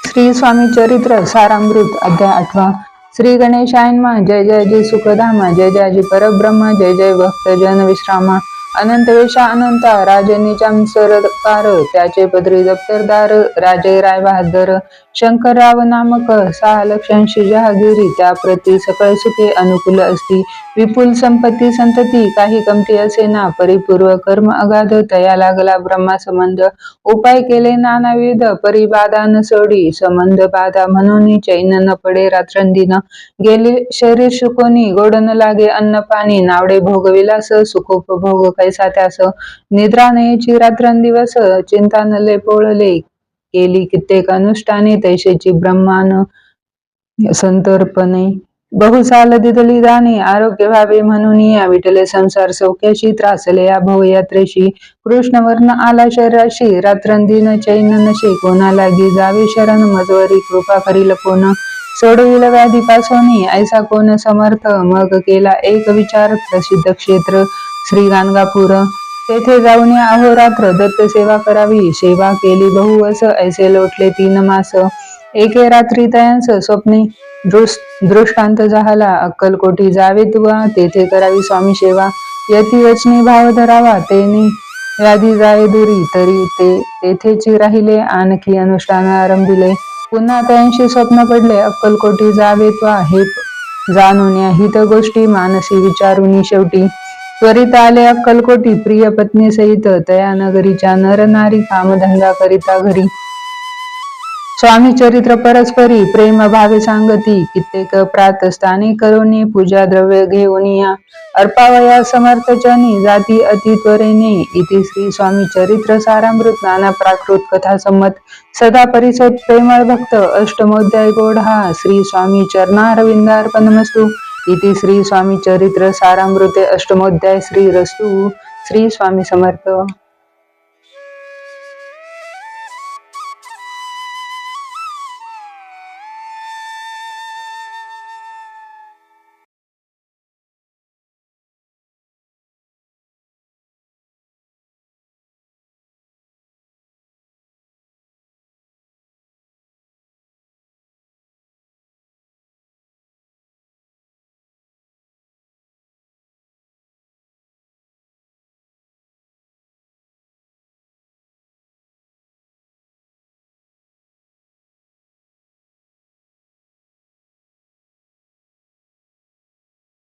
श्री स्वामी चरित्र सारामृत अध्याय 8। श्री गणेशाय नमः। जय जय जय सुखधामा, जय जय जय परब्रह्म, जय जय भक्तजन विश्रामा। अनंत वेशा अनंता राजनिजाम सरकार, त्याचे पदरी दप्तरदार राजे राय बहादर। शंकरराव नामक 6,80,000 जहागिरी, त्या प्रति सकळ सुखे अनुकूल असती। विपुल संपत्ती संतती, काही कमती असेना। परिपूर्व कर्म अगाध, तया लागला ब्रह्मा संबंध। उपाय केले नानाविध, परिबाधा न सोडी। संबंध बाधा म्हणून चैन न पडे रात्रंदिन। गेले शरीर शुकोनी, गोड न लागे अन्न पाणी। नावडे भोगविलास, सुखोपभोग कैसा त्यास। निद्रा नयेची रात्रंदिवस, चिंता नले पोळले। केली कित्येक अनुष्ठाने, तैसेची ब्रह्मान संतर्पणे। बहुसाल दिदली दाने, आरोग्य व्हावे म्हणून या। विठले संसार सौख्याशी, त्रासले या भवयात्रेशी। कृष्णवर्ण आला शरीराशी, रात्रंदिन चैन नशे। कोणा लागी जावे शरण, मजवरी कृपा करील कोण। सोडविल व्याधीपासोनी, ऐसा कोण समर्थ। मग केला एक विचार, प्रसिद्ध क्षेत्र श्री गाणगापूर। तेथे जाऊन अहोरात्र दत्त सेवा करावी। सेवा केली बहुवस, ऐसे लोटले 3 मास। एके रात्री तयांस स्वप्ने दृष्टांत झाला। अक्कलकोटी जावे तुवा, तेथे करावी स्वामी सेवा। यती वचनी भाव धरावा, तेने व्याधी जाय दुरी। तरी ते तेथेची राहिले, आणखी अनुष्ठान आरंभिले। पुन्हा त्यांशी स्वप्न पडले, अक्कलकोटी जावे त्वा। हे जाणून हित गोष्टी, मानसी विचारुनी शेवटी। त्वरित आले अक्कलकोटी, प्रिय पत्नी सहित। तया नगरीच्या नर नारी, कामधंदा करिता घरी। स्वामी चरित्र परस्परी, प्रेम भावे सांगती। कित्येक प्रातस्थानी करोनी, पूजा द्रव्य घेऊन या। अर्पावया समर्थचनी, जाती अति त्वरेने। इति श्री स्वामी चरित्र सारामृत, नाना प्राकृत कथा संमत। सदा परिसोत प्रेमळ भक्त, अष्टमोध्याय गोड हा। श्री स्वामी चरणारविंदार्पणमस्तु। इति श्री स्वामी चरित्र सारामृते अष्टमोध्याय श्रीरस्तु। श्री स्वामी समर्थ।